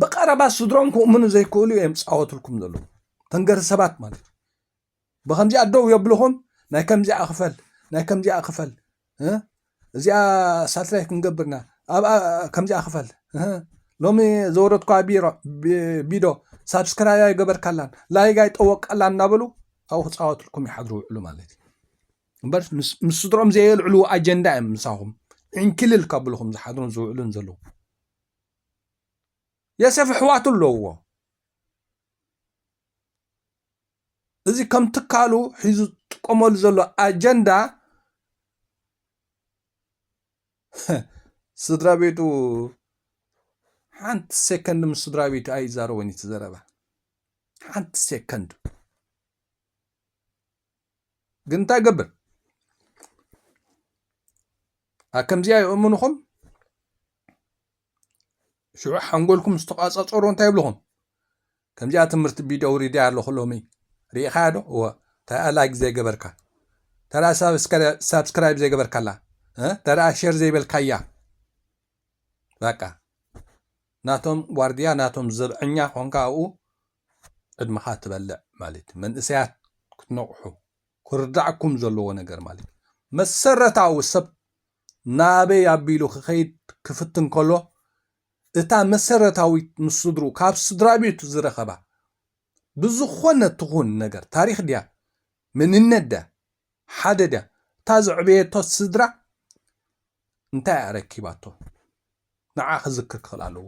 ብቐረባ ስድሮም ክእምኑ ዘይክእሉ እዮም ፃወትልኩም ዘለዉ ተንገር ሰባት ማለት بخمجي أدو يبلغهم نايكم جاء أخفل እዚኣ ሳትላይት ክንገብርና ኣብ ከምዚ ኣኽፈል ሎሚ ዘወረድኳ ቢዶ ሳብስክራይብ ገበርካላን ላይክ ኣይጠወቃላን እናበሉ ኣብኡ ክፃወትልኩም ይሓድሩ ውዕሉ ማለት እዩ እምበር ምስ ስድሮም ዘየልዕሉ ኣጀንዳ እዮም ምሳኹም ዕንክልል ካብልኹም ዝሓድሩን ዝውዕሉን ዘለዉ የሰፍ ኣሕዋቱ ኣለዎ እዚ ከም ትካሉ ሒዙ ጥቀመሉ ዘሎ ኣጀንዳ ስድራ ቤቱ ሓንቲ ሴከንድ ምስ ስድራ ቤቱ ኣይዛረበን ይትዘረባ ሓንቲ ሴከንድ ግን እንታይ ገብር ከምዚኣ ይእምኑኹም ሽዑ ሓንጎልኩም ዝተቃፃፀሩ እንታይ ይብልኹም ከምዚኣ ትምህርቲ ቪድዮ ውሪድያ ኣለኹ ሎሚ ሪኢኻ ዶ ተራ ላይክ ዘይገበርካ ተራ ሳብስክራይብ ዘይገበርካላ ተራ ሼር ዘይበልካያ በቃ ናቶም ዋርድያ ናቶም ዘብዐኛ ኮንካ ኣብኡ ዕድመኻ ትበልዕ ማለት መንእሰያት ክትነቕሑ ክርዳዕኩም ዘለዎ ነገር ማለት መሰረታዊ ሰብ ናበይ ኣቢሉ ክኸይድ ክፍትን ከሎ እታ መሰረታዊት ምስ ስድሩ ካብ ስድራ ቤቱ ዝረኸባ ብዝኾነ ትኹን ነገር ታሪክ ድያ መንነት ድያ ሓደ ድያ እታ ዘዕበየቶ ስድራ እንታይ ኣረኪባቶ ንዓ ክዝክር ክኽእል ኣለዎ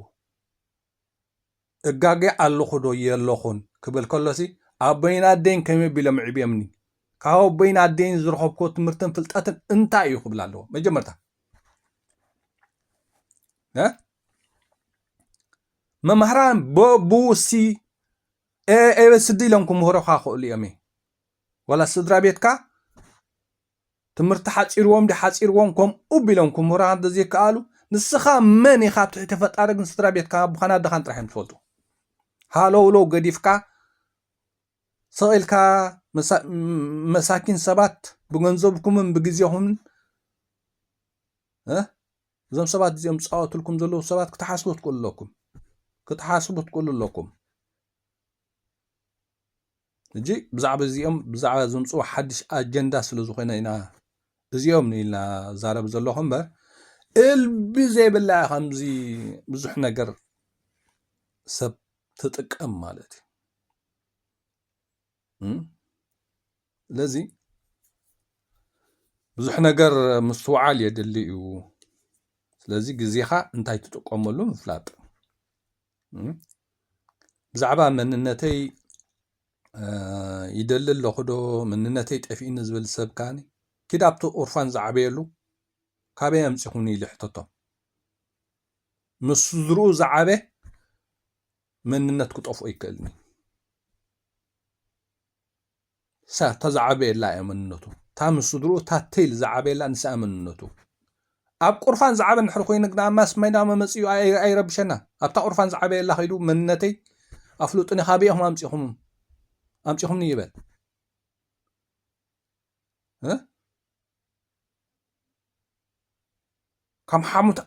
እጋጌ ኣለኹ ዶ የለኹን ክብል ከሎሲ ኣቦይና ኣደይን ከመይ ኣቢሎም ዕብዮምኒ ካብ ኣቦይና ኣደይን ዝረኸብኮ ትምህርትን ፍልጠትን እንታይ እዩ ክብል ኣለዎ መጀመርታ መምሃራን ቦቡሲ ኤበስዲ ኢሎም ክምህሮካ ክእሉ እዮም ዋላ ስድራ ቤትካ ትምህርቲ ሓፂርዎም ሓፂርዎም ከምኡ ቢሎም ክምህሮካ እንተዘይከኣሉ ንስኻ መን ኢኻ ኣብ ትሕቲ ፈጣሪ ግን ስድራ ቤትካ ኣቦኻን ኣደኻን ጥራሕ እዮም ትፈልጡ ሃለውሎ ገዲፍካ ሰቂልካ መሳኪን ሰባት ብገንዘብኩምን ብግዜኹምን እዞም ሰባት እዚኦም ዝፃወትልኩም ዘለዉ ሰባት ክትሓስቡ ትክእሉ ኣለኩም እጂ ብዛዕባ እዚኦም ብዛዕባ ዝምፅኡ ሓድሽ ኣጀንዳ ስለ ዝኾነ ኢና እዚኦም ኢልና ዛረብ ዘለኹ እምበር እልቢ ዘይብላ ከምዚ ብዙሕ ነገር ሰብ ትጥቀም ማለት እዩ ስለዚ ብዙሕ ነገር ምስትውዓል የድሊ እዩ ስለዚ ግዜኻ እንታይ ትጥቀመሉ ምፍላጥ ብዛዕባ መንነተይ ይደሊ ኣለኹ ዶ መንነተይ ጠፊእኒ ዝብል ሰብ ከዓኒ ኪድ ኣብቲ ቁርፋን ዝዓበየሉ ካበይ ኣምፂኹኒ ኢሉ ይሕተቶ ምስ ስድርኡ ዝዓበ መንነት ክጠፍኦ ይክእልኒ ተዝዓበየላ እያ መንነቱ እታ ምስ ስድርኡ እታ ተይል ዝዓበየላ ንስኣ መንነቱ ኣብ ቁርፋን ዝዓበ ንድሕር ኮይኑ ግና ማስ ማይና መመፅኡ ኣይረብሸና ኣብታ ቁርፋን ዝዓበየላ ኸይዱ መንነተይ ኣፍሉጥኒ ካበይኹም ኣምፂኹምኒ ይበል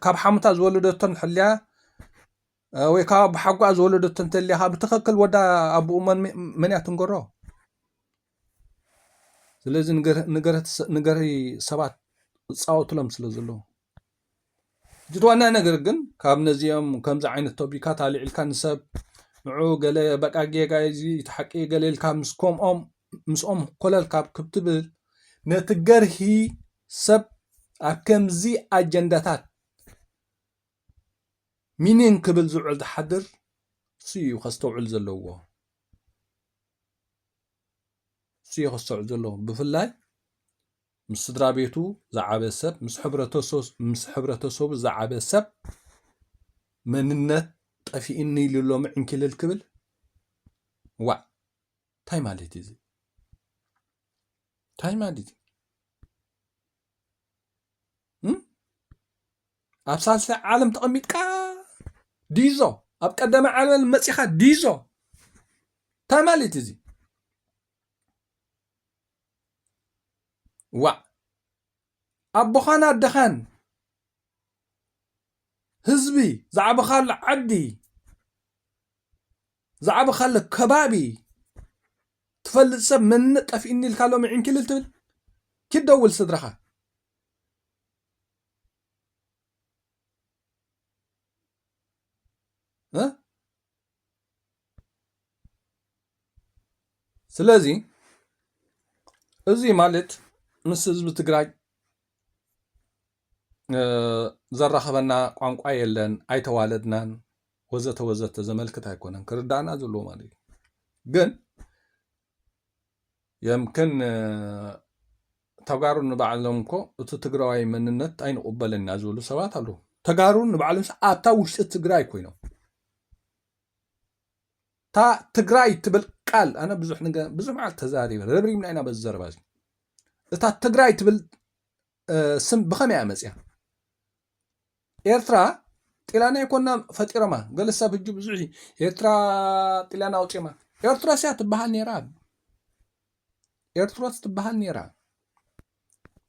ካብ ሓሙታ ዝወለደቶን ሕልያ ወይ ካብ ብሓጓ ዝወለደቶን እንተልያኻ ብትኽክል ወዳ ኣቦኡ መን እያ ትንገሮ ስለዚ ንገሪ ሰባት ዝፃወትሎም ስለ ዘለዎ እቲ ዋና ነገር ግን ካብ ነዚኦም ከምዚ ዓይነት ቶፒካት ኣልዒልካ ንሰብ ንዑ ገለ በቃጌ ጋይዚ ተሓቂ ገለ ኢልካ ምስኦም ኮለልካ ክትብል ነቲ ገርሂ ሰብ ኣብ ከምዚ ኣጀንዳታት ሚኒን ክብል ዝውዕል ዝሓድር ስዩ ከስተውዕል ዘለዎ ብፍላይ ምስ ስድራ ቤቱ ዝዓበ ሰብ ምስ ሕብረተሰቡ ዝዓበ ሰብ መንነት ጠፊእኒ ኢሉ ሎ ምዕንክልል ክብል ዋዕ እንታይ ማለት እዩ እንታይ ማለት እዩ ኣብ ሳልሳይ ዓለም ተቐሚጥካ ዲዞ ኣብ ቀዳመ ዓለም መፂኻ ዲዞ እንታይ ማለት እዩ ዋዕ ኣቦኻን ኣደኻን ህዝቢ ዝዓበኻሉ ዓዲ ዝዓበኻሉ ከባቢ ትፈልጥ ሰብ መንነት ጠፊእኒ ኢልካ ሎ ምዕንክልል ትብል ክደውል ስድራኻ ስለዚ እዚ ማለት ምስ ህዝቢ ትግራይ ዘራኸበና ቋንቋ የለን ኣይተዋለድናን ወዘተ ወዘተ ዘመልክት ኣይኮነን ክርዳእና ዘለዎ ማለት እዩ ግን የምክን ተጋሩ ንባዕሎም እኮ እቲ ትግራዋይ መንነት ኣይንቕበለና ዝብሉ ሰባት ኣለዉ ተጋሩ ንባዕሎም ኣብታ ውሽጢ ትግራይ ኮይኖም እታ ትግራይ ትብል ቃል ኣነ ብዙሕ መዓልቲ ተዛሪበ ረብሪብና ኢና በዚ ዘረባ እዚ እታ ትግራይ ትብል ስም ብኸመይ እያ መፅያ ኤርትራ ጢላና ይኮና ፈጢሮማ ገለ ሰብ ሕጂ ብዙሕ ኤርትራ ጢላና ኣውፅማ ኤርትራ ስያ ትበሃል ነይራ ኤርትራ ትበሃል ነይራ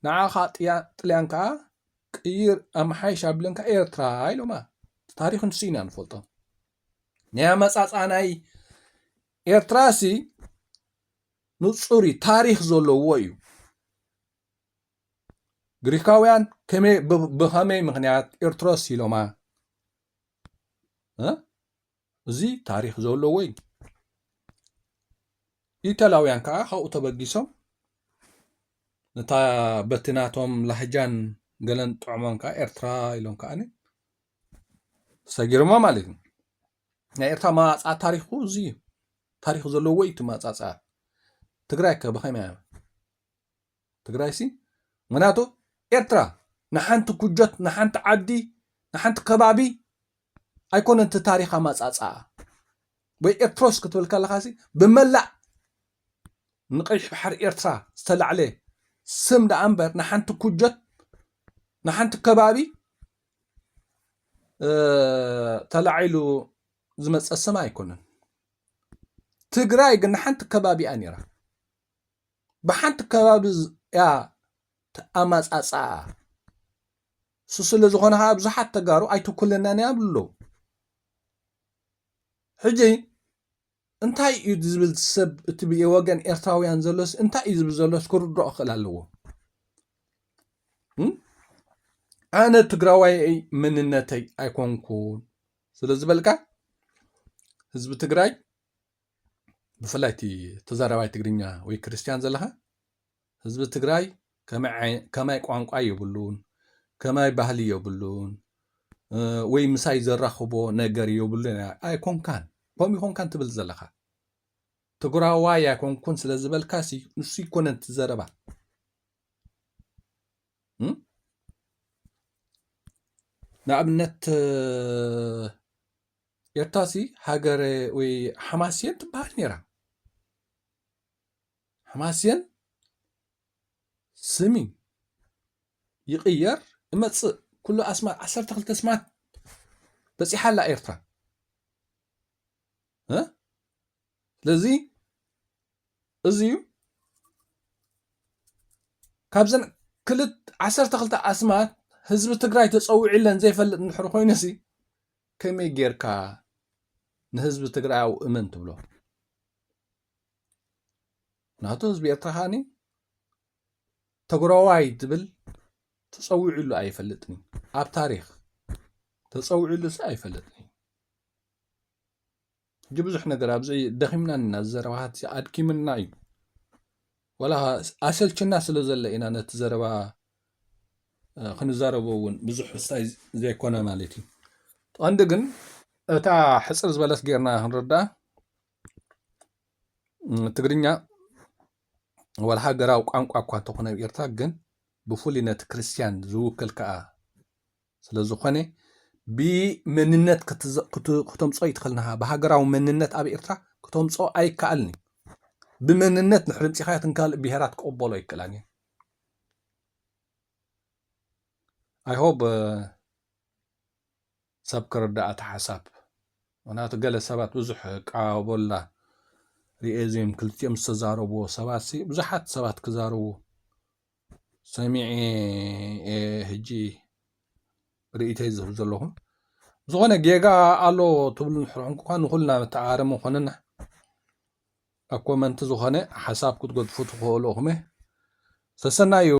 ንዓኻ ጥልያን ከዓ ቅይር ኣመሓይሽ ኣብለንካ ኤርትራ ኢሎማ ታሪክ ንሱ ኢና ንፈልጦ ናይ ኣመፃፃ ናይ ኤርትራሲ ንፁሪ ታሪክ ዘለዎ እዩ ግሪካውያን ብኸመይ ምክንያት ኤርትሮስ ኢሎማ እዚ ታሪክ ዘለዎ እዩ ኢታላውያን ከዓ ካብኡ ተበጊሶም ነታ በትናቶም ላህጃን ገለን ጥዕሞም ከዓ ኤርትራ ኢሎም ከዓኒ ሰጊርሞ ማለት እዩ ናይ ኤርትራ ማፃ ታሪኩ እዚ ታሪክ ዘለዎ እዩ እቲ ማፃፃ ትግራይ ከ ብኸመይ እያ ትግራይ ሲ ምክንያቱ ኤርትራ ንሓንቲ ኩጀት ንሓንቲ ዓዲ ንሓንቲ ከባቢ ኣይኮነን እቲ ታሪኻ ማፃፃ ወይ ኤርትሮስ ክትብል ከለኻ ሲ ብመላእ ንቀይሕ ባሕሪ ኤርትራ ዝተላዕለ ስም ዳኣ እምበር ንሓንቲ ኩጀት ንሓንቲ ከባቢ ተላዒሉ ዝመፀ ስም ኣይኮነን ትግራይ ግን ንሓንቲ ከባቢ እያ ነይራ ብሓንቲ ከባቢ እያ ኣማፃፃ ስለ ዝኾነ ከዓ ብዙሓት ተጋሩ ኣይትኩልናን ያብሉ ሕጂ እንታይ እዩ ዝብል ሰብ እቲ ወገን ኤርትራውያን ዘሎስ እንታይ እዩ ዝብል ዘሎስ ክርድኦ ክእል ኣለዎ ኣነ ትግራዋይ መንነተይ ኣይኮንኩን ስለ ዝበልካ ህዝቢ ትግራይ ብፍላይ ተዛራባይ ትግርኛ ወይ ክርስቲያን ዘለኻ ህዝቢ ትግራይ ከማይ ቋንቋ የብሉን ከማይ ባህሊ የብሉን ወይ ምሳይ ዘራኽቦ ነገር የብሉን ኣይኮንካን ከምኡ ኢኾንካን ትብል ዘለኻ ትግራዋይ ኣይኮንኩን ስለ ዝበልካሲ ንሱ ይኮነን ትዘረባ ንኣብነት ኤርትራሲ ሃገር ወይ ሓማስየን ትበሃል ነይራ ሓማስየን ስሚ ይቕየር እመፅእ ኩሉ ኣስማት 12 ኣስማት በፂሓላ ኤርትራ ስለዚ እዚዩ ካብዘን 12 ኣስማት ህዝቢ ትግራይ ተፀዊዕለን ዘይፈልጥ ንድሕሪ ኮይኑሲ ከመይ ጌርካ ንህዝቢ ትግራይ ኣብ እመን ትብሎ ናቱ ህዝቢ ኤርትራ ኻኒ ትግራዋይ ትብል ተፀዊዕሉ ኣይፈልጥኒ ኣብ ታሪክ ተፀዊዕሉስ ኣይፈልጥኒ ብዙሕ ነገር ኣብዚ ደኺምና ኢና ዘረባሃት ኣድኪምና እዩ ወላ ኣሰልችና ስለ ዘለ ኢና ነቲ ዘረባ ክንዛረቦ እውን ብዙሕ ስታይ ዘይኮነ ማለት እዩ ቀንዲ ግን እታ ሕፅር ዝበለት ጌርና ክንርዳእ ትግርኛ ወላ ሃገራዊ ቋንቋ እኳ እንተኾነ ኤርትራ ግን ብፍሉይ ነቲ ክርስቲያን ዝውክል ከዓ ስለ ዝኾነ ብመንነት ክተምፅኦ ይትኽእልናኻ ብሃገራዊ መንነት ኣብ ኤርትራ ክተምፅኦ ኣይከኣልኒ ብመንነት ንሕሪ ምፂኻያ ትንካልእ ብሄራት ክቕበሎ ኣይከኣልኒ ኣይሆብ ሰብ ክርዳእ እቲ ሓሳብ ምክንያቱ ገለ ሰባት ብዙሕ ቃበላ ሪኤዝም ክልቲኦም ዝተዛረብዎ ሰባት ብዙሓት ሰባት ክዛረቡ ሰሚዐ ሕጂ ርእይተይ ዝህብ ዘለኹ ዝኾነ ጌጋ ኣሎ ትብሉ ንሕርዕንኩ እኳ ንኹልና መተዓረሙ ኮነና ኣብ ኮመንቲ ዝኾነ ሓሳብ ክትገድፉ ትኽእሉ ኢኹም ሰሰናዩ